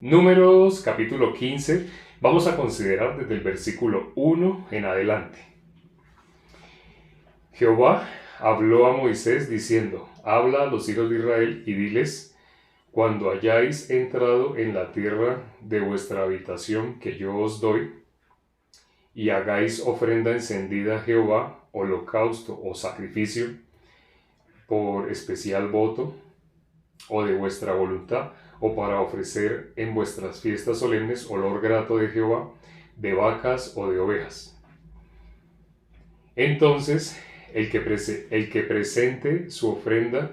Números capítulo 15, vamos a considerar desde el versículo 1 en adelante. Jehová habló a Moisés diciendo: Habla a los hijos de Israel y diles: cuando hayáis entrado en la tierra de vuestra habitación que yo os doy, y hagáis ofrenda encendida a Jehová, holocausto o sacrificio, por especial voto, o de vuestra voluntad, o para ofrecer en vuestras fiestas solemnes olor grato de Jehová, de vacas o de ovejas. Entonces el que presente su ofrenda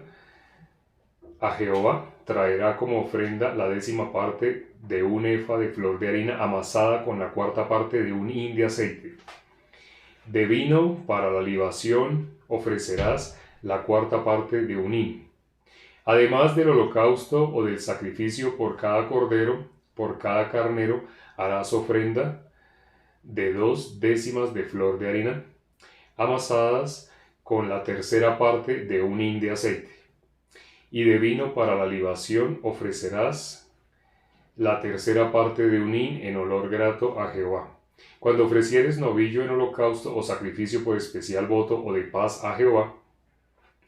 a Jehová traerá como ofrenda la 10ª parte de un efa de flor de harina amasada con la 4ª parte de un hin de aceite. De vino para la libación ofrecerás la 4ª parte de un hin. Además del holocausto o del sacrificio por cada cordero, por cada carnero, harás ofrenda de 2 décimas de flor de harina, amasadas con la 3ª parte de un hin de aceite. Y de vino para la libación ofrecerás la 3ª parte de un hin en olor grato a Jehová. Cuando ofrecieres novillo en holocausto o sacrificio por especial voto o de paz a Jehová,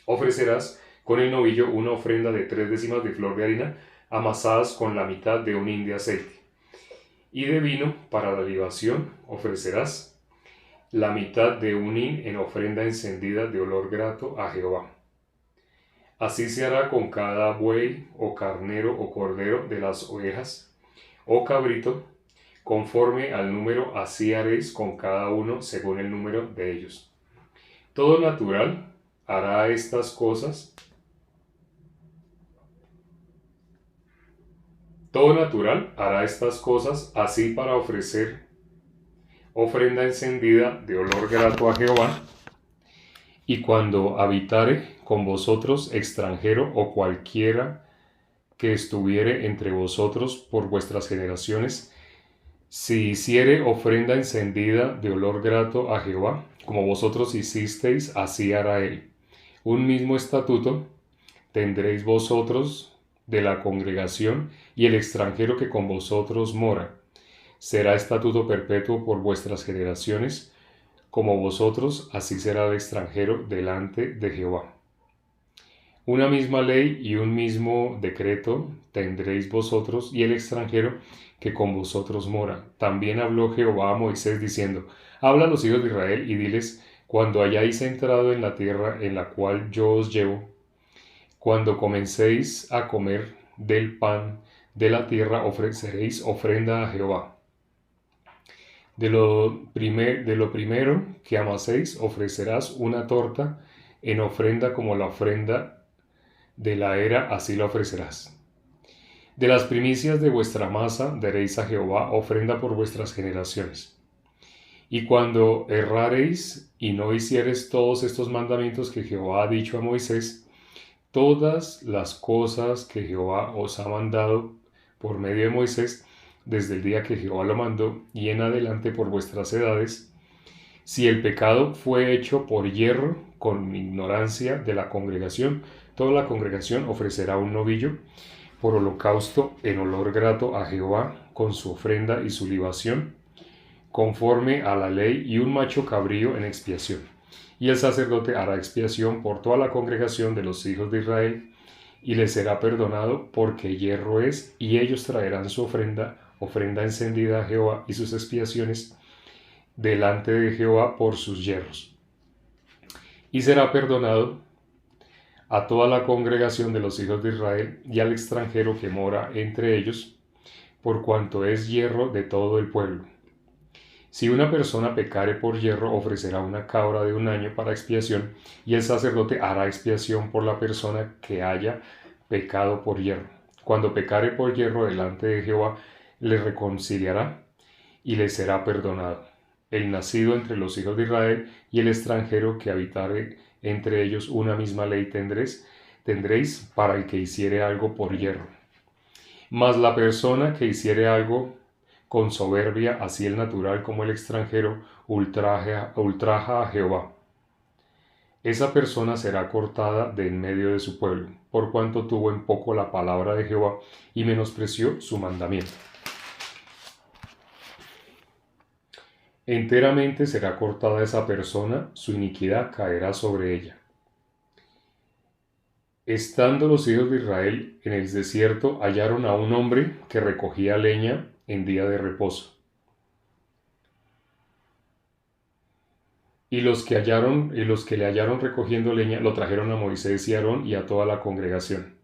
ofrecerás con el novillo una ofrenda de 3 décimas de flor de harina amasadas con la mitad de un hin de aceite. Y de vino para la libación ofrecerás la mitad de un hin en ofrenda encendida de olor grato a Jehová. Así se hará con cada buey o carnero o cordero de las ovejas o cabrito, conforme al número, así haréis con cada uno según el número de ellos. Todo natural hará estas cosas. Todo natural hará estas cosas así para ofrecer ofrenda encendida de olor grato a Jehová. Y cuando habitare con vosotros extranjero o cualquiera que estuviere entre vosotros por vuestras generaciones, si hiciere ofrenda encendida de olor grato a Jehová, como vosotros hicisteis, así hará él. Un mismo estatuto tendréis vosotros de la congregación y el extranjero que con vosotros mora. Será estatuto perpetuo por vuestras generaciones, como vosotros, así será el extranjero delante de Jehová. Una misma ley y un mismo decreto tendréis vosotros y el extranjero que con vosotros mora. También habló Jehová a Moisés diciendo: Habla a los hijos de Israel y diles: cuando hayáis entrado en la tierra en la cual yo os llevo, cuando comencéis a comer del pan de la tierra, ofreceréis ofrenda a Jehová. De lo primero que amaséis ofrecerás una torta en ofrenda, como la ofrenda de la era, así la ofrecerás. De las primicias de vuestra masa daréis a Jehová ofrenda por vuestras generaciones. Y cuando errareis y no hiciereis todos estos mandamientos que Jehová ha dicho a Moisés, todas las cosas que Jehová os ha mandado por medio de Moisés, desde el día que Jehová lo mandó y en adelante por vuestras edades, si el pecado fue hecho por hierro, con ignorancia de la congregación, toda la congregación ofrecerá un novillo por holocausto en olor grato a Jehová, con su ofrenda y su libación, conforme a la ley, y un macho cabrío en expiación. Y el sacerdote hará expiación por toda la congregación de los hijos de Israel, y les será perdonado, porque hierro es, y ellos traerán su ofrenda encendida a Jehová, y sus expiaciones delante de Jehová por sus hierros. Y será perdonado a toda la congregación de los hijos de Israel y al extranjero que mora entre ellos, por cuanto es hierro de todo el pueblo. Si una persona pecare por hierro, ofrecerá una cabra de un año para expiación, y el sacerdote hará expiación por la persona que haya pecado por hierro. Cuando pecare por hierro delante de Jehová, le reconciliará y le será perdonado. El nacido entre los hijos de Israel y el extranjero que habitare entre ellos, una misma ley tendréis para el que hiciere algo por hierro. Mas la persona que hiciere algo con soberbia, así el natural como el extranjero, ultraja a Jehová. esa persona será cortada de en medio de su pueblo, por cuanto tuvo en poco la palabra de Jehová y menospreció su mandamiento. Enteramente será cortada esa persona, su iniquidad caerá sobre ella. Estando los hijos de Israel en el desierto, hallaron a un hombre que recogía leña en día de reposo. Y los que le hallaron recogiendo leña lo trajeron a Moisés y a Aarón y a toda la congregación.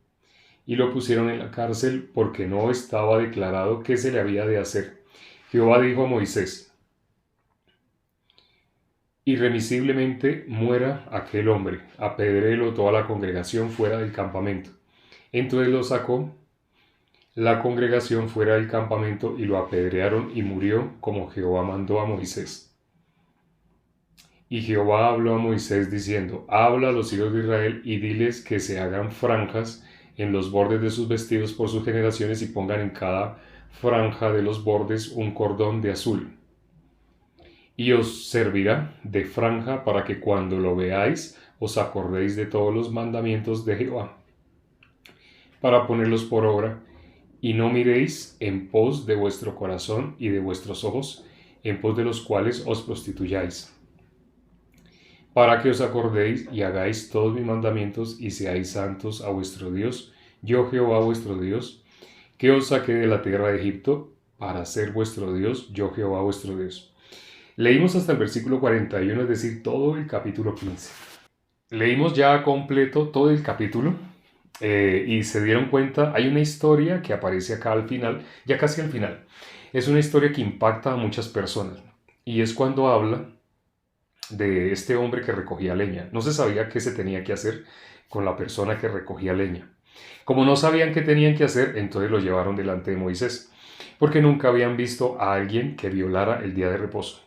Y lo pusieron en la cárcel porque no estaba declarado qué se le había de hacer. Jehová dijo a Moisés: irremisiblemente muera aquel hombre, apedréelo toda la congregación fuera del campamento. Entonces lo sacó la congregación fuera del campamento y lo apedrearon y murió como Jehová mandó a Moisés. Y Jehová habló a Moisés diciendo: habla a los hijos de Israel y diles que se hagan franjas en los bordes de sus vestidos por sus generaciones y pongan en cada franja de los bordes un cordón de azul. Y os servirá de franja para que cuando lo veáis os acordéis de todos los mandamientos de Jehová, para ponerlos por obra, y no miréis en pos de vuestro corazón y de vuestros ojos, en pos de los cuales os prostituyáis, para que os acordéis y hagáis todos mis mandamientos y seáis santos a vuestro Dios, yo Jehová vuestro Dios, que os saqué de la tierra de Egipto, para ser vuestro Dios, yo Jehová vuestro Dios. Leímos hasta el versículo 41, es decir, todo el capítulo 15. Leímos ya completo todo el capítulo y se dieron cuenta, hay una historia que aparece acá al final, ya casi al final. Es una historia que impacta a muchas personas y es cuando habla de este hombre que recogía leña. No se sabía qué se tenía que hacer con la persona que recogía leña. Como no sabían qué tenían que hacer, entonces lo llevaron delante de Moisés, porque nunca habían visto a alguien que violara el día de reposo.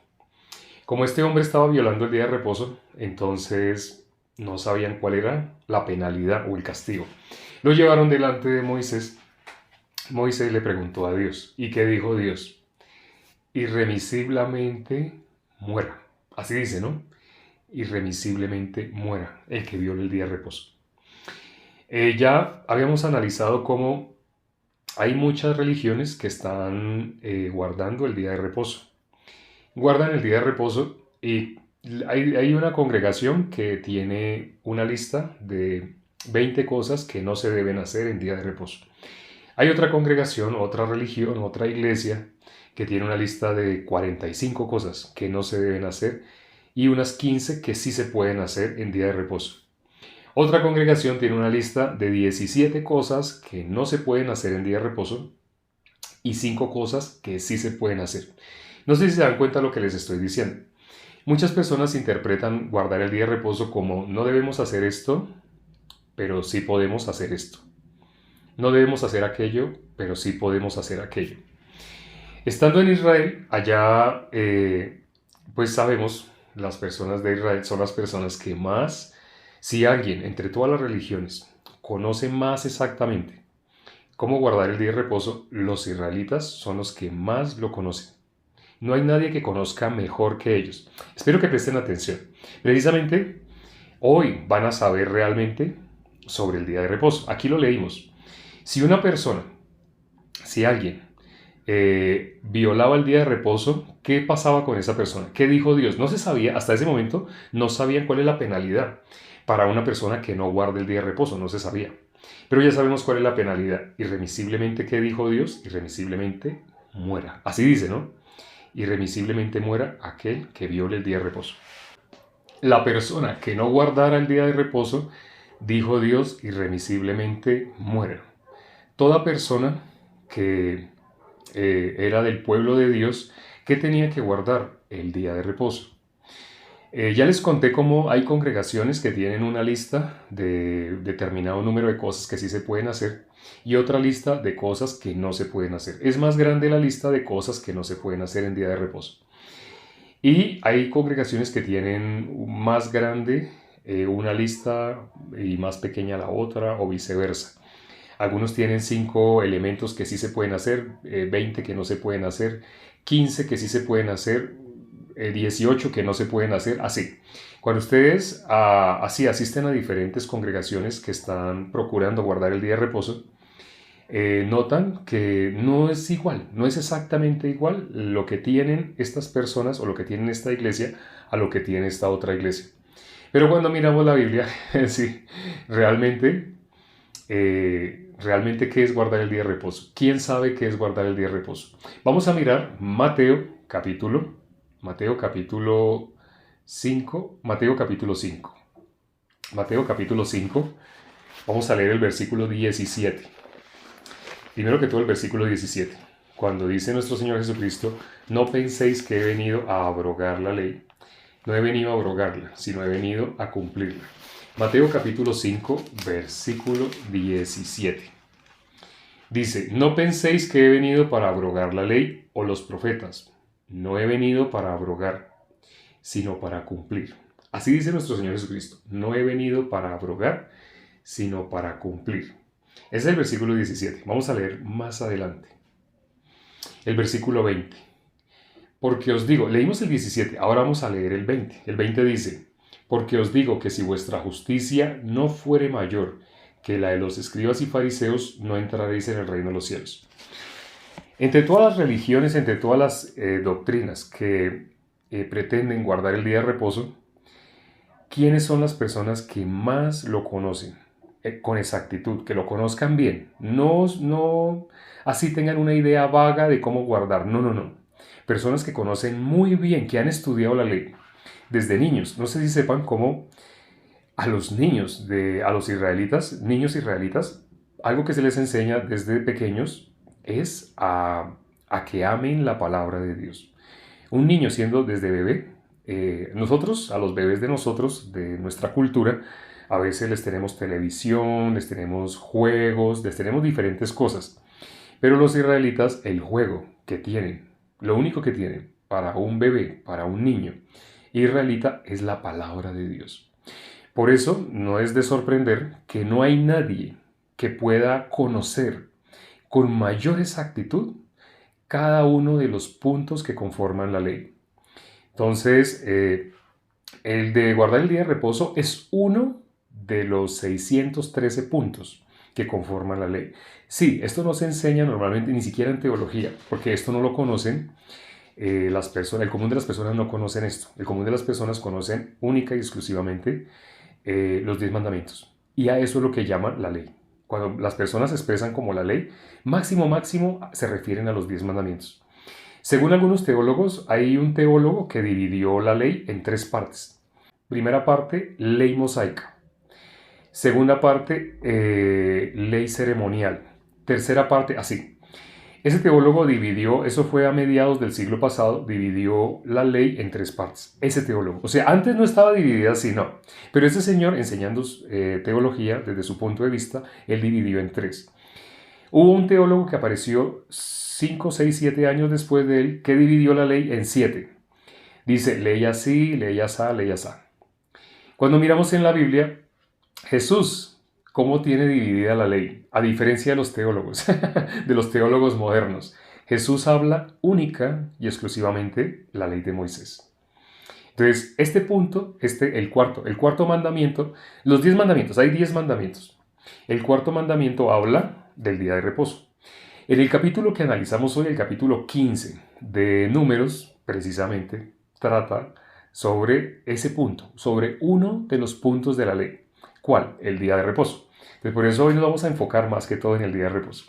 Como este hombre estaba violando el día de reposo, entonces no sabían cuál era la penalidad o el castigo. Lo llevaron delante de Moisés. Moisés le preguntó a Dios. ¿Y qué dijo Dios? Irremisiblemente muera. Así dice, ¿no? Irremisiblemente muera el que viole el día de reposo. Ya habíamos analizado cómo hay muchas religiones que están guardando el día de reposo. Guardan el día de reposo y hay una congregación que tiene una lista de 20 cosas que no se deben hacer en día de reposo. Hay otra congregación, otra religión, otra iglesia que tiene una lista de 45 cosas que no se deben hacer y unas 15 que sí se pueden hacer en día de reposo. Otra congregación tiene una lista de 17 cosas que no se pueden hacer en día de reposo y 5 cosas que sí se pueden hacer. No sé si se dan cuenta de lo que les estoy diciendo. Muchas personas interpretan guardar el día de reposo como no debemos hacer esto, pero sí podemos hacer esto. No debemos hacer aquello, pero sí podemos hacer aquello. Estando en Israel, allá pues sabemos, las personas de Israel son las personas que más, si alguien entre todas las religiones conoce más exactamente cómo guardar el día de reposo, los israelitas son los que más lo conocen. No hay nadie que conozca mejor que ellos. Espero que presten atención. Precisamente hoy van a saber realmente sobre el día de reposo. Aquí lo leímos. Si una persona, si alguien violaba el día de reposo, ¿qué pasaba con esa persona? ¿Qué dijo Dios? No se sabía, hasta ese momento no sabían cuál es la penalidad para una persona que no guarde el día de reposo, no se sabía. Pero ya sabemos cuál es la penalidad. Irremisiblemente, ¿qué dijo Dios? Irremisiblemente muera. Así dice, ¿no? Irremisiblemente muera aquel que viole el día de reposo. La persona que no guardara el día de reposo, dijo Dios, irremisiblemente muera. Toda persona que era del pueblo de Dios, que tenía que guardar el día de reposo. Ya les conté cómo hay congregaciones que tienen una lista de determinado número de cosas que sí se pueden hacer y otra lista de cosas que no se pueden hacer. Es más grande la lista de cosas que no se pueden hacer en día de reposo. Y hay congregaciones que tienen más grande una lista y más pequeña la otra o viceversa. Algunos tienen 5 elementos que sí se pueden hacer, 20 que no se pueden hacer, 15 que sí se pueden hacer. 18 que no se pueden hacer así. Cuando ustedes así asisten a diferentes congregaciones que están procurando guardar el día de reposo, notan que no es igual, no es exactamente igual lo que tienen estas personas o lo que tienen esta iglesia a lo que tiene esta otra iglesia. Pero cuando miramos la Biblia, sí, realmente, realmente, ¿qué es guardar el día de reposo? ¿Quién sabe qué es guardar el día de reposo? Vamos a mirar Mateo capítulo 5, Mateo capítulo 5. Mateo capítulo 5, vamos a leer el versículo 17. Primero que todo el versículo 17, cuando dice nuestro Señor Jesucristo, no penséis que he venido a abrogar la ley. No he venido a abrogarla, sino he venido a cumplirla. Mateo capítulo 5, versículo 17. Dice, no penséis que he venido para abrogar la ley o los profetas. No he venido para abrogar, sino para cumplir. Así dice nuestro Señor Jesucristo. No he venido para abrogar, sino para cumplir. Ese es el versículo 17. Vamos a leer más adelante. El versículo 20. Porque os digo, leímos el 17, ahora vamos a leer el 20. El 20 dice, porque os digo que si vuestra justicia no fuere mayor que la de los escribas y fariseos, no entraréis en el reino de los cielos. Entre todas las religiones, entre todas las doctrinas que pretenden guardar el día de reposo, ¿quiénes son las personas que más lo conocen con exactitud, que lo conozcan bien? No así tengan una idea vaga de cómo guardar, no. Personas que conocen muy bien, que han estudiado la ley desde niños. No sé si sepan cómo a los niños, a los israelitas, niños israelitas, algo que se les enseña desde pequeños es a que amen la palabra de Dios. Un niño siendo desde bebé, nosotros, a los bebés de nosotros, de nuestra cultura, a veces les tenemos televisión, les tenemos juegos, les tenemos diferentes cosas. Pero los israelitas, el juego que tienen, lo único que tienen para un bebé, para un niño israelita, es la palabra de Dios. Por eso no es de sorprender que no hay nadie que pueda conocer con mayor exactitud cada uno de los puntos que conforman la ley. Entonces, el de guardar el día de reposo es uno de los 613 puntos que conforman la ley. Sí, esto no se enseña normalmente ni siquiera en teología, porque esto no lo conocen las personas, el común de las personas no conocen esto. El común de las personas conocen única y exclusivamente los 10 mandamientos. Y a eso es lo que llaman la ley. Cuando las personas se expresan como la ley, máximo se refieren a los 10 mandamientos. Según algunos teólogos, hay un teólogo que dividió la ley en 3 partes. Primera parte, ley mosaica. Segunda parte, ley ceremonial. Tercera parte, así. Ese teólogo dividió, eso fue a mediados del siglo pasado, dividió la ley en 3 partes. Ese teólogo. O sea, antes no estaba dividida así, no. Pero ese señor, enseñando teología desde su punto de vista, él dividió en 3. Hubo un teólogo que apareció 5, 6, 7 años después de él, que dividió la ley en 7. Dice, ley así, ley asá, ley asá. Cuando miramos en la Biblia, Jesús, ¿cómo tiene dividida la ley? A diferencia de los teólogos modernos. Jesús habla única y exclusivamente la ley de Moisés. Entonces, este punto, el cuarto mandamiento, los 10 mandamientos, hay 10 mandamientos. El cuarto mandamiento habla del día de reposo. En el capítulo que analizamos hoy, el capítulo 15 de Números, precisamente, trata sobre ese punto, sobre uno de los puntos de la ley. ¿Cuál? El día de reposo. Entonces, por eso hoy nos vamos a enfocar más que todo en el día de reposo.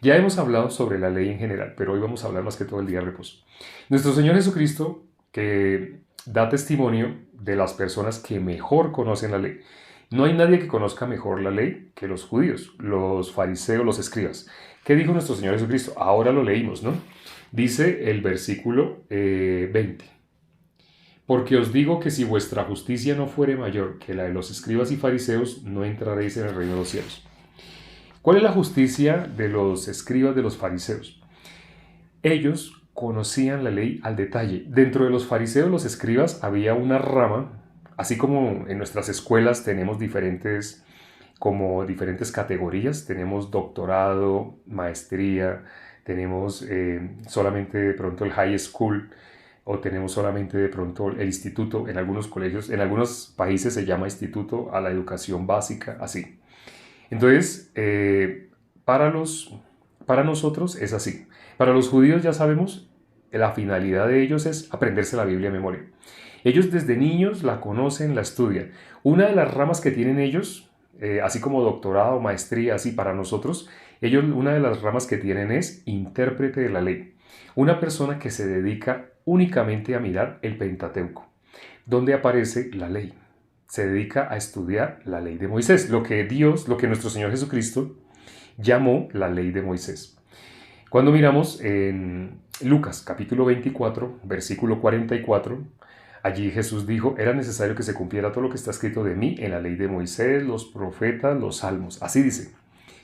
Ya hemos hablado sobre la ley en general, pero hoy vamos a hablar más que todo del día de reposo. Nuestro Señor Jesucristo, que da testimonio de las personas que mejor conocen la ley. No hay nadie que conozca mejor la ley que los judíos, los fariseos, los escribas. ¿Qué dijo nuestro Señor Jesucristo? Ahora lo leímos, ¿no? Dice el versículo 20. Porque os digo que si vuestra justicia no fuere mayor que la de los escribas y fariseos, no entraréis en el reino de los cielos. ¿Cuál es la justicia de los escribas, de los fariseos? Ellos conocían la ley al detalle. Dentro de los fariseos, los escribas, había una rama, así como en nuestras escuelas tenemos diferentes categorías. Tenemos doctorado, maestría, tenemos solamente de pronto el high school, o tenemos solamente de pronto el instituto en algunos colegios, en algunos países se llama instituto a la educación básica, así. Entonces, para nosotros es así. Para los judíos ya sabemos, la finalidad de ellos es aprenderse la Biblia de memoria. Ellos desde niños la conocen, la estudian. Una de las ramas que tienen ellos, así como doctorado, maestría, así para nosotros, ellos una de las ramas que tienen es intérprete de la ley. Una persona que se dedica únicamente a mirar el Pentateuco, donde aparece la ley. Se dedica a estudiar la ley de Moisés, lo que nuestro Señor Jesucristo llamó la ley de Moisés. Cuando miramos en Lucas capítulo 24, versículo 44, allí Jesús dijo, era necesario que se cumpliera todo lo que está escrito de mí en la ley de Moisés, los profetas, los salmos. Así dice.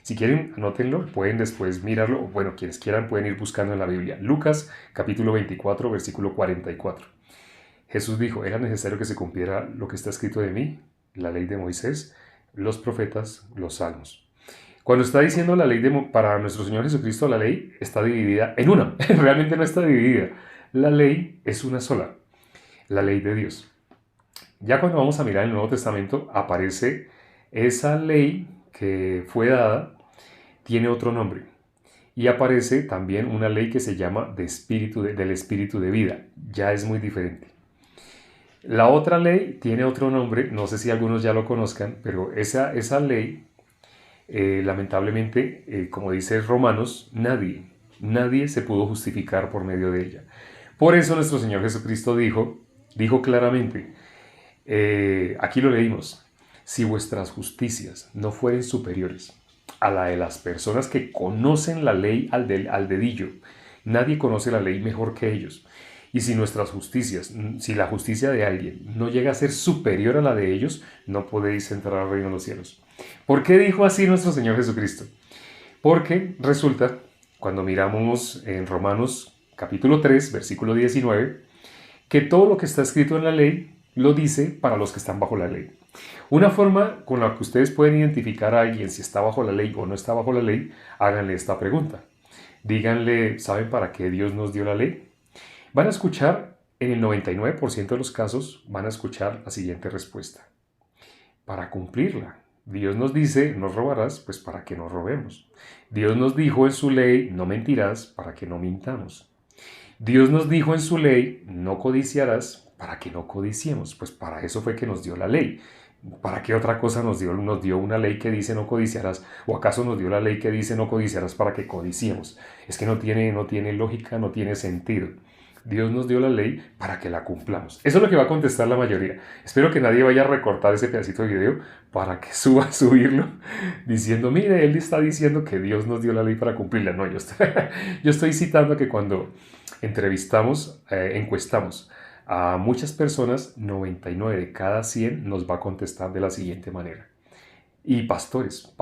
Si quieren, anótenlo, pueden después mirarlo, o bueno, quienes quieran pueden ir buscando en la Biblia. Lucas capítulo 24, versículo 44. Jesús dijo, era necesario que se cumpliera lo que está escrito de mí, la ley de Moisés, los profetas, los salmos. Cuando está diciendo la ley para nuestro Señor Jesucristo, la ley está dividida en una. Realmente no está dividida. La ley es una sola, la ley de Dios. Ya cuando vamos a mirar el Nuevo Testamento, aparece esa ley que fue dada, tiene otro nombre. Y aparece también una ley que se llama del espíritu de vida. Ya es muy diferente. La otra ley tiene otro nombre, no sé si algunos ya lo conozcan, pero esa ley, lamentablemente, como dice Romanos, nadie se pudo justificar por medio de ella. Por eso nuestro Señor Jesucristo dijo claramente, aquí lo leímos, si vuestras justicias no fueren superiores a la de las personas que conocen la ley al dedillo, nadie conoce la ley mejor que ellos. Y si nuestras justicias, si la justicia de alguien no llega a ser superior a la de ellos, no podéis entrar al reino de los cielos. ¿Por qué dijo así nuestro Señor Jesucristo? Porque resulta, cuando miramos en Romanos capítulo 3, versículo 19, que todo lo que está escrito en la ley lo dice para los que están bajo la ley. Una forma con la que ustedes pueden identificar a alguien si está bajo la ley o no está bajo la ley, háganle esta pregunta. Díganle, ¿saben para qué Dios nos dio la ley? Van a escuchar, en el 99% de los casos, van a escuchar la siguiente respuesta. Para cumplirla. Dios nos dice, no robarás, pues para que no robemos. Dios nos dijo en su ley, no mentirás, para que no mintamos. Dios nos dijo en su ley, no codiciarás, para que no codiciemos. Pues para eso fue que nos dio la ley. ¿Para qué otra cosa nos dio? Nos dio una ley que dice no codiciarás, o acaso nos dio la ley que dice no codiciarás para que codiciemos. Es que no tiene lógica, no tiene sentido. Dios nos dio la ley para que la cumplamos. Eso es lo que va a contestar la mayoría. Espero que nadie vaya a recortar ese pedacito de video para que suba a subirlo diciendo, mire, él está diciendo que Dios nos dio la ley para cumplirla. No, yo estoy citando que cuando encuestamos a muchas personas, 99 de cada 100 nos va a contestar de la siguiente manera. Y pastores,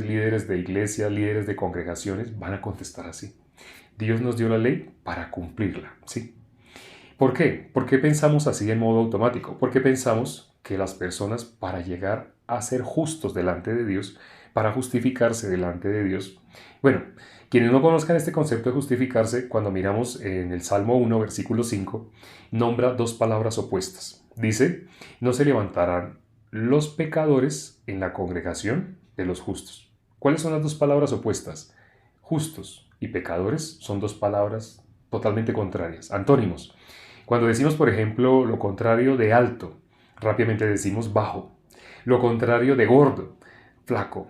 líderes de iglesias, líderes de congregaciones van a contestar así. Dios nos dio la ley para cumplirla, ¿sí? ¿Por qué? ¿Por qué pensamos así en modo automático? Porque pensamos que las personas, para llegar a ser justos delante de Dios, para justificarse delante de Dios, bueno, quienes no conozcan este concepto de justificarse, cuando miramos en el Salmo 1, versículo 5, nombra dos palabras opuestas. Dice, no se levantarán los pecadores en la congregación de los justos. ¿Cuáles son las dos palabras opuestas? Justos y pecadores son dos palabras totalmente contrarias, antónimos. Cuando decimos, por ejemplo, lo contrario de alto, rápidamente decimos bajo. Lo contrario de gordo, flaco.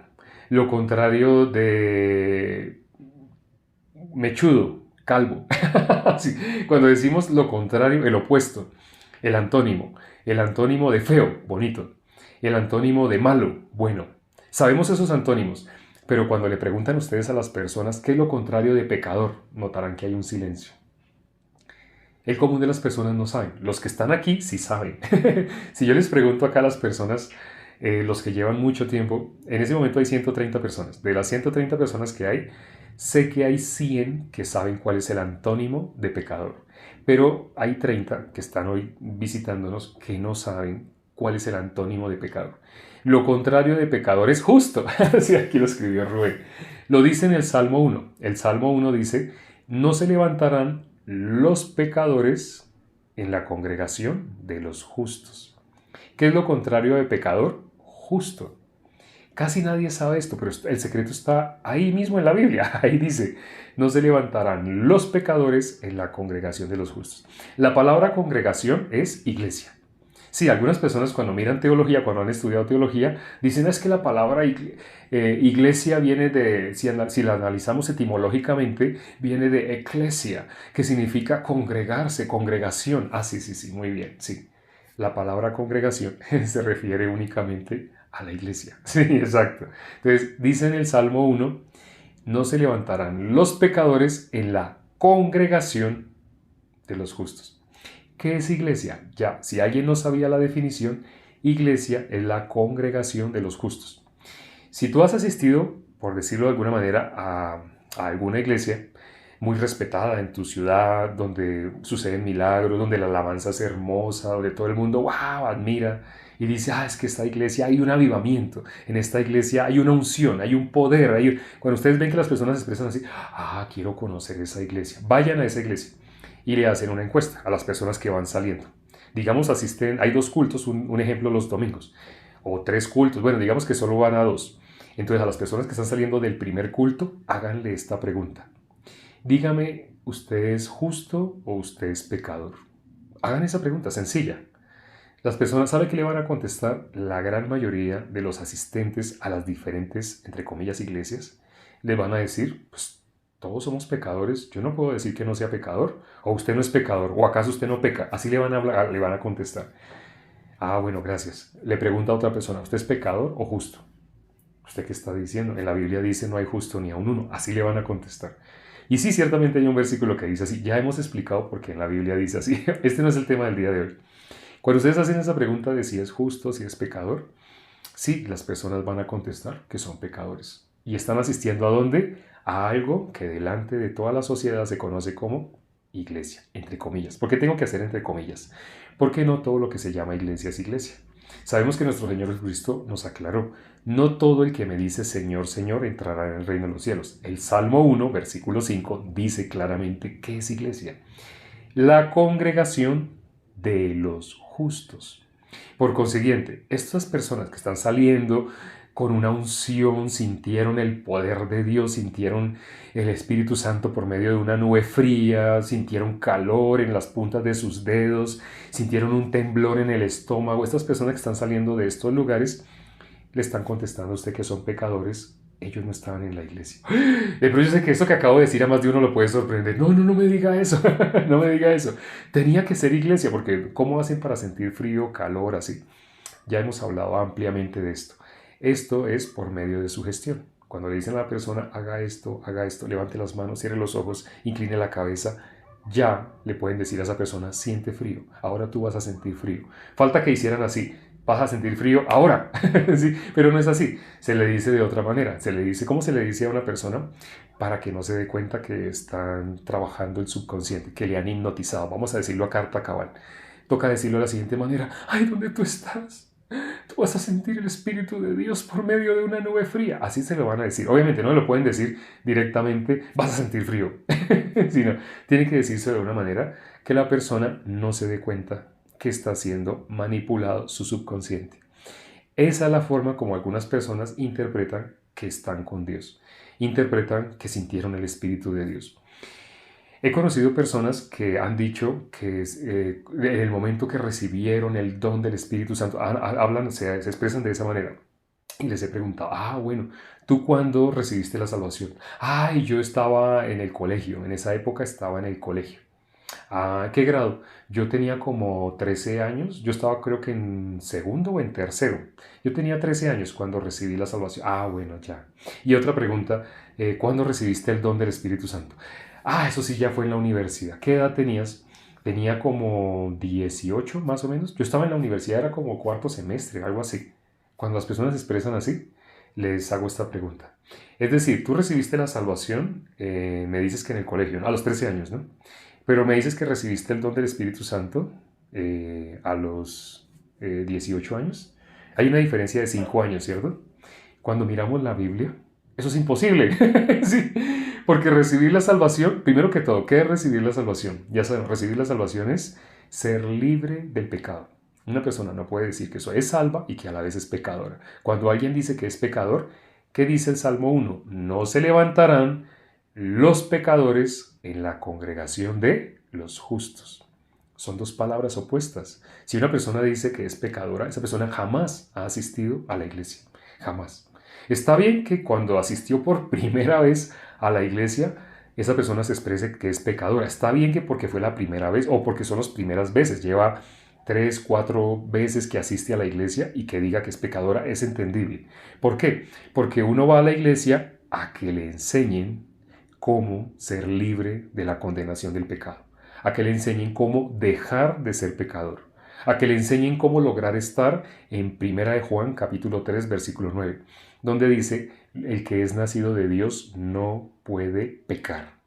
Lo contrario de mechudo, calvo. Sí. Cuando decimos lo contrario, el opuesto, el antónimo de feo, bonito, el antónimo de malo, bueno. Sabemos esos antónimos. Pero cuando le preguntan ustedes a las personas qué es lo contrario de pecador, notarán que hay un silencio. El común de las personas no saben. Los que están aquí sí saben. Si yo les pregunto acá a las personas, los que llevan mucho tiempo, en ese momento hay 130 personas. De las 130 personas que hay, sé que hay 100 que saben cuál es el antónimo de pecador. Pero hay 30 que están hoy visitándonos que no saben cuál es el antónimo de pecador. Lo contrario de pecador es justo. Sí, aquí lo escribió Rubén. Lo dice en el Salmo 1. El Salmo 1 dice, no se levantarán los pecadores en la congregación de los justos. ¿Qué es lo contrario de pecador? Justo. Casi nadie sabe esto, pero el secreto está ahí mismo en la Biblia. Ahí dice, no se levantarán los pecadores en la congregación de los justos. La palabra congregación es iglesia. Sí, algunas personas cuando miran teología, cuando han estudiado teología, dicen es que la palabra iglesia viene de, si la analizamos etimológicamente, viene de eclesia, que significa congregarse, congregación. Ah, sí, sí, sí, muy bien, sí. La palabra congregación se refiere únicamente a la iglesia. Sí, exacto. Entonces, dice en el Salmo 1, no se levantarán los pecadores en la congregación de los justos. ¿Qué es iglesia? Ya, si alguien no sabía la definición, iglesia es la congregación de los justos. Si tú has asistido, por decirlo de alguna manera, a alguna iglesia muy respetada en tu ciudad, donde suceden milagros, donde la alabanza es hermosa, donde todo el mundo, wow, admira y dice, es que esta iglesia hay un avivamiento, en esta iglesia hay una unción, hay un poder. Cuando ustedes ven que las personas se expresan así, quiero conocer esa iglesia, vayan a esa iglesia y le hacen una encuesta a las personas que van saliendo. Digamos, asisten, hay 2 cultos, un ejemplo los domingos, o 3 cultos, bueno, digamos que solo van a 2. Entonces a las personas que están saliendo del primer culto, háganle esta pregunta. Dígame, ¿usted es justo o usted es pecador? Hagan esa pregunta sencilla. Las personas, ¿saben qué le van a contestar? La gran mayoría de los asistentes a las diferentes, entre comillas, iglesias, le van a decir, pues todos somos pecadores, yo no puedo decir que no sea pecador, o usted no es pecador, o acaso usted no peca. Así le van a hablar, le van a contestar. Bueno, gracias. Le pregunta a otra persona, ¿usted es pecador o justo? ¿Usted qué está diciendo? En la Biblia dice no hay justo ni a un uno. Así le van a contestar. Y sí, ciertamente hay un versículo que dice así. Ya hemos explicado por qué en la Biblia dice así. Este no es el tema del día de hoy. Cuando ustedes hacen esa pregunta de si es justo, si es pecador, sí, las personas van a contestar que son pecadores. ¿Y están asistiendo a dónde? A algo que delante de toda la sociedad se conoce como iglesia, entre comillas. ¿Por qué tengo que hacer entre comillas? Porque no todo lo que se llama iglesia es iglesia. Sabemos que nuestro Señor Jesucristo nos aclaró, no todo el que me dice Señor, Señor entrará en el reino de los cielos. El Salmo 1, versículo 5, dice claramente qué es iglesia. La congregación de los justos. Por consiguiente, estas personas que están saliendo con una unción, sintieron el poder de Dios, sintieron el Espíritu Santo por medio de una nube fría, sintieron calor en las puntas de sus dedos, sintieron un temblor en el estómago. Estas personas que están saliendo de estos lugares le están contestando a usted que son pecadores. Ellos no estaban en la iglesia. Pero yo sé que eso que acabo de decir a más de uno lo puede sorprender. No, no me diga eso. No me diga eso. Tenía que ser iglesia, porque ¿cómo hacen para sentir frío, calor, así? Ya hemos hablado ampliamente de esto. Esto es por medio de sugestión. Cuando le dicen a la persona, haga esto, levante las manos, cierre los ojos, incline la cabeza, ya le pueden decir a esa persona, siente frío, ahora tú vas a sentir frío. Falta que hicieran así, vas a sentir frío ahora. Sí, pero no es así, se le dice de otra manera. Se le dice, ¿cómo se le dice a una persona? Para que no se dé cuenta que están trabajando el subconsciente, que le han hipnotizado. Vamos a decirlo a carta cabal. Toca decirlo de la siguiente manera, ¿dónde tú estás? Tú vas a sentir el Espíritu de Dios por medio de una nube fría. Así se lo van a decir. Obviamente no lo pueden decir directamente, vas a sentir frío. Sino, tiene que decirse de una manera que la persona no se dé cuenta que está siendo manipulado su subconsciente. Esa es la forma como algunas personas interpretan que están con Dios. Interpretan que sintieron el Espíritu de Dios. He conocido personas que han dicho que en el momento que recibieron el don del Espíritu Santo, hablan, se expresan de esa manera. Y les he preguntado, bueno, ¿tú cuándo recibiste la salvación? Yo estaba en el colegio, en esa época estaba en el colegio. ¿Qué grado? Yo tenía como 13 años, yo estaba creo que en segundo o en tercero. Yo tenía 13 años cuando recibí la salvación. Bueno, ya. Y otra pregunta, ¿cuándo recibiste el don del Espíritu Santo? Eso sí, ya fue en la universidad. ¿Qué edad tenías? Tenía como 18 más o menos. Yo estaba en la universidad, era como cuarto semestre, algo así. Cuando las personas se expresan así, les hago esta pregunta. Es decir, tú recibiste la salvación, me dices que en el colegio, ¿no? A los 13 años, ¿no? Pero me dices que recibiste el don del Espíritu Santo a los 18 años. Hay una diferencia de 5 años, ¿cierto? Cuando miramos la Biblia, eso es imposible. Sí, porque recibir la salvación, primero que todo, ¿qué es recibir la salvación? Ya saben, recibir la salvación es ser libre del pecado. Una persona no puede decir que es salva y que a la vez es pecadora. Cuando alguien dice que es pecador, ¿qué dice el Salmo 1? No se levantarán los pecadores en la congregación de los justos. Son dos palabras opuestas. Si una persona dice que es pecadora, esa persona jamás ha asistido a la iglesia. Jamás. Está bien que cuando asistió por primera vez a la iglesia, esa persona se exprese que es pecadora. Está bien que porque fue la primera vez o porque son las primeras veces, lleva 3, 4 veces que asiste a la iglesia y que diga que es pecadora, es entendible. ¿Por qué? Porque uno va a la iglesia a que le enseñen cómo ser libre de la condenación del pecado, a que le enseñen cómo dejar de ser pecador, a que le enseñen cómo lograr estar en 1 de Juan capítulo 3 versículo 9, donde dice, el que es nacido de Dios no puede pecar.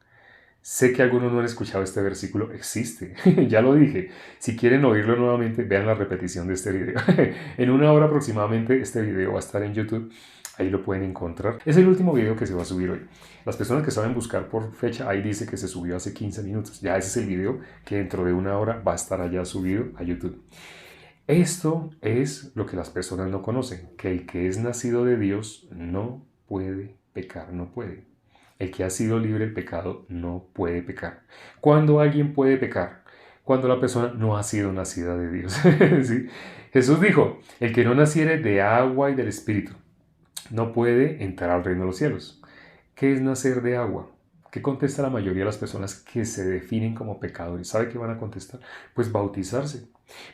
Sé que algunos no han escuchado este versículo, existe, ya lo dije. Si quieren oírlo nuevamente, vean la repetición de este video. En 1 hora aproximadamente este video va a estar en YouTube, ahí lo pueden encontrar. Es el último video que se va a subir hoy. Las personas que saben buscar por fecha, ahí dice que se subió hace 15 minutos. Ya ese es el video que dentro de 1 hora va a estar allá subido a YouTube. Esto es lo que las personas no conocen, que el que es nacido de Dios no puede pecar, no puede. El que ha sido libre del pecado no puede pecar. ¿Cuándo alguien puede pecar? Cuando la persona no ha sido nacida de Dios. ¿Sí? Jesús dijo, el que no naciere de agua y del Espíritu no puede entrar al reino de los cielos. ¿Qué es nacer de agua? ¿Qué contesta la mayoría de las personas que se definen como pecadores? ¿Sabe qué van a contestar? Pues bautizarse.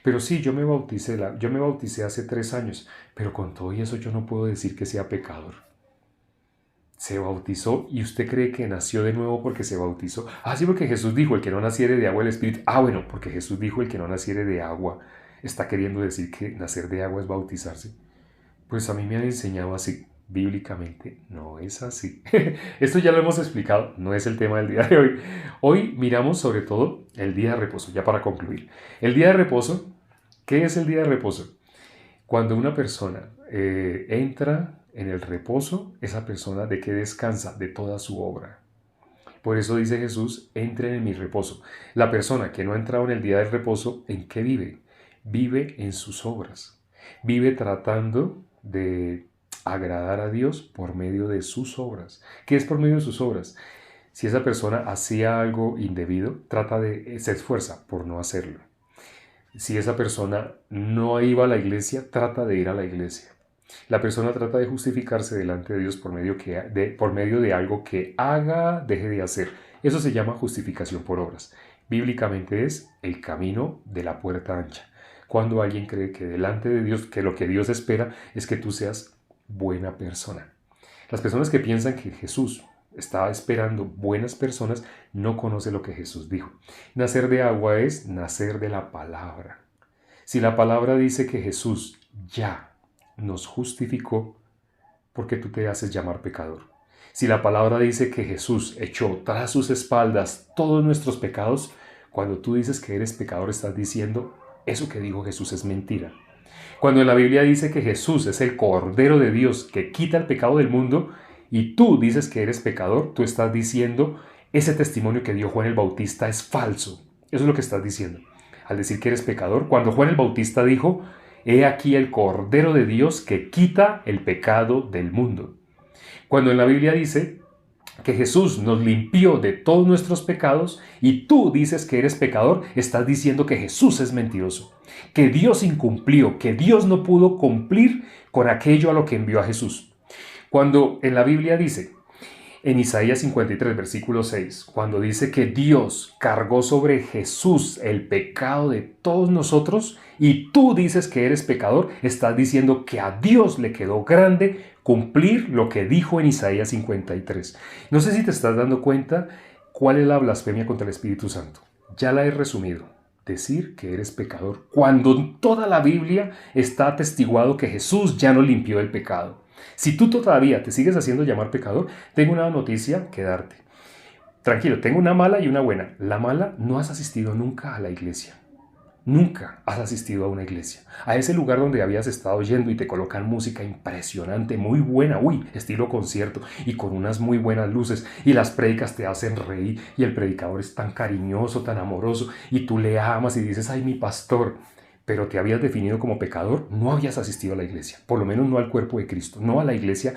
Pero sí, yo me bauticé hace 3 años, pero con todo y eso yo no puedo decir que sea pecador. Se bautizó y usted cree que nació de nuevo porque se bautizó. Sí, porque Jesús dijo, el que no naciere de agua el Espíritu. Bueno, porque Jesús dijo, el que no naciere de agua, está queriendo decir que nacer de agua es bautizarse. Pues a mí me han enseñado así, bíblicamente, no es así. Esto ya lo hemos explicado, no es el tema del día de hoy. Hoy miramos sobre todo el día de reposo, ya para concluir. El día de reposo, ¿qué es el día de reposo? Cuando una persona entra en el reposo, esa persona ¿de qué descansa? De toda su obra. Por eso dice Jesús, entren en mi reposo. La persona que no ha entrado en el día del reposo, ¿en qué vive? Vive en sus obras. Vive tratando de agradar a Dios por medio de sus obras. ¿Qué es por medio de sus obras? Si esa persona hacía algo indebido, se esfuerza por no hacerlo. Si esa persona no iba a la iglesia, trata de ir a la iglesia. La persona trata de justificarse delante de Dios por medio de algo que haga, deje de hacer. Eso se llama justificación por obras. Bíblicamente es el camino de la puerta ancha. Cuando alguien cree que delante de Dios, que lo que Dios espera es que tú seas buena persona. Las personas que piensan que Jesús estaba esperando buenas personas no conocen lo que Jesús dijo. Nacer de agua es nacer de la palabra. Si la palabra dice que Jesús ya nos justificó, ¿por qué tú te haces llamar pecador? Si la palabra dice que Jesús echó tras sus espaldas todos nuestros pecados, cuando tú dices que eres pecador estás diciendo eso que dijo Jesús es mentira. Cuando en la Biblia dice que Jesús es el Cordero de Dios que quita el pecado del mundo y tú dices que eres pecador, tú estás diciendo ese testimonio que dio Juan el Bautista es falso. Eso es lo que estás diciendo. Al decir que eres pecador, cuando Juan el Bautista dijo, he aquí el Cordero de Dios que quita el pecado del mundo. Cuando en la Biblia dice que Jesús nos limpió de todos nuestros pecados y tú dices que eres pecador, estás diciendo que Jesús es mentiroso, que Dios incumplió, que Dios no pudo cumplir con aquello a lo que envió a Jesús. Cuando en la Biblia dice, en Isaías 53, versículo 6, cuando dice que Dios cargó sobre Jesús el pecado de todos nosotros y tú dices que eres pecador, estás diciendo que a Dios le quedó grande cumplir lo que dijo en Isaías 53. No sé si te estás dando cuenta cuál es la blasfemia contra el Espíritu Santo. Ya la he resumido. Decir que eres pecador cuando en toda la Biblia está atestiguado que Jesús ya nos limpió del pecado. Si tú todavía te sigues haciendo llamar pecador, tengo una noticia que darte. Tranquilo, tengo una mala y una buena. La mala, no has asistido nunca a la iglesia. nunca has asistido a una iglesia, a ese lugar donde habías estado yendo y te colocan música impresionante, muy buena, estilo concierto y con unas muy buenas luces y las prédicas te hacen reír y el predicador es tan cariñoso, tan amoroso y tú le amas y dices, ay, mi pastor, pero te habías definido como pecador, no habías asistido a la iglesia, por lo menos no al cuerpo de Cristo, no a la iglesia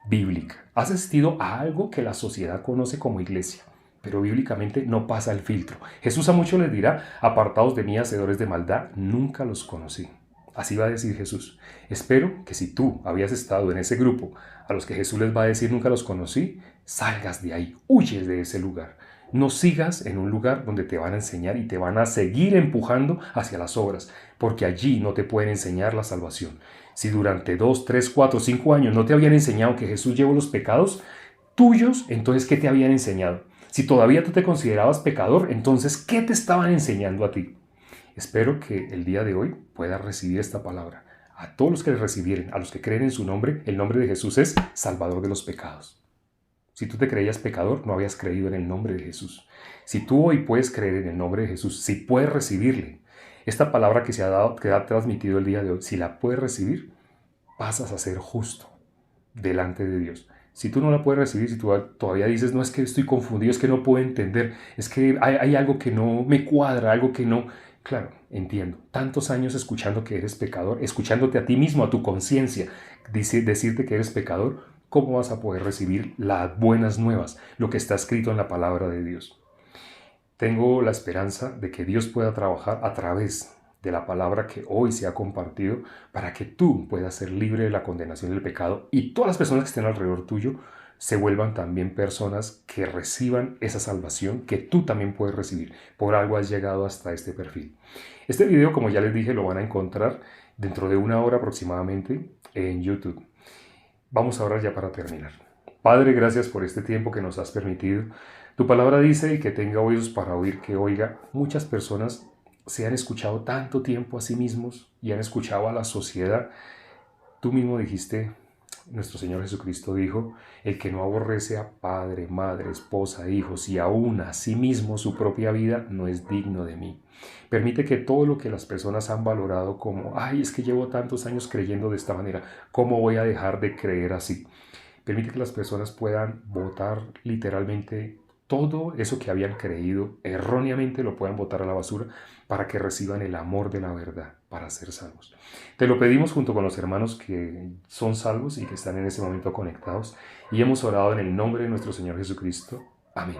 bíblica. Has asistido a algo que la sociedad conoce como iglesia, pero bíblicamente no pasa el filtro. Jesús a muchos les dirá, apartados de mí, hacedores de maldad, nunca los conocí. Así va a decir Jesús. Espero que si tú habías estado en ese grupo a los que Jesús les va a decir nunca los conocí, salgas de ahí, huyes de ese lugar. No sigas en un lugar donde te van a enseñar y te van a seguir empujando hacia las obras, porque allí no te pueden enseñar la salvación. Si durante 2, 3, 4, 5 años no te habían enseñado que Jesús llevó los pecados tuyos, entonces ¿qué te habían enseñado? Si todavía tú te considerabas pecador, entonces ¿qué te estaban enseñando a ti? Espero que el día de hoy puedas recibir esta palabra. A todos los que le recibieren, a los que creen en su nombre, el nombre de Jesús es Salvador de los pecados. Si tú te creías pecador, no habías creído en el nombre de Jesús. Si tú hoy puedes creer en el nombre de Jesús, si puedes recibirle, esta palabra que se ha dado, que ha transmitido el día de hoy, si la puedes recibir, pasas a ser justo delante de Dios. Si tú no la puedes recibir, si tú todavía dices, no, es que estoy confundido, es que no puedo entender, es que hay algo que no me cuadra, algo que no... Claro, entiendo. Tantos años escuchando que eres pecador, escuchándote a ti mismo, a tu conciencia, decirte que eres pecador, ¿cómo vas a poder recibir las buenas nuevas, lo que está escrito en la palabra de Dios? Tengo la esperanza de que Dios pueda trabajar a través de la palabra que hoy se ha compartido para que tú puedas ser libre de la condenación del pecado y todas las personas que estén alrededor tuyo se vuelvan también personas que reciban esa salvación que tú también puedes recibir. Por algo has llegado hasta este perfil. Este video, como ya les dije, lo van a encontrar dentro de 1 hora aproximadamente en YouTube. Vamos a orar ya para terminar. Padre, gracias por este tiempo que nos has permitido. Tu palabra dice que tenga oídos para oír, que oiga. Muchas personas se han escuchado tanto tiempo a sí mismos y han escuchado a la sociedad. Tú mismo dijiste, nuestro Señor Jesucristo dijo, el que no aborrece a padre, madre, esposa, hijos y aún a sí mismo su propia vida no es digno de mí. Permite que todo lo que las personas han valorado como, ay, es que llevo tantos años creyendo de esta manera, ¿cómo voy a dejar de creer así? Permite que las personas puedan botar literalmente todo eso que habían creído erróneamente, lo puedan botar a la basura para que reciban el amor de la verdad para ser salvos. Te lo pedimos junto con los hermanos que son salvos y que están en ese momento conectados y hemos orado en el nombre de nuestro Señor Jesucristo. Amén.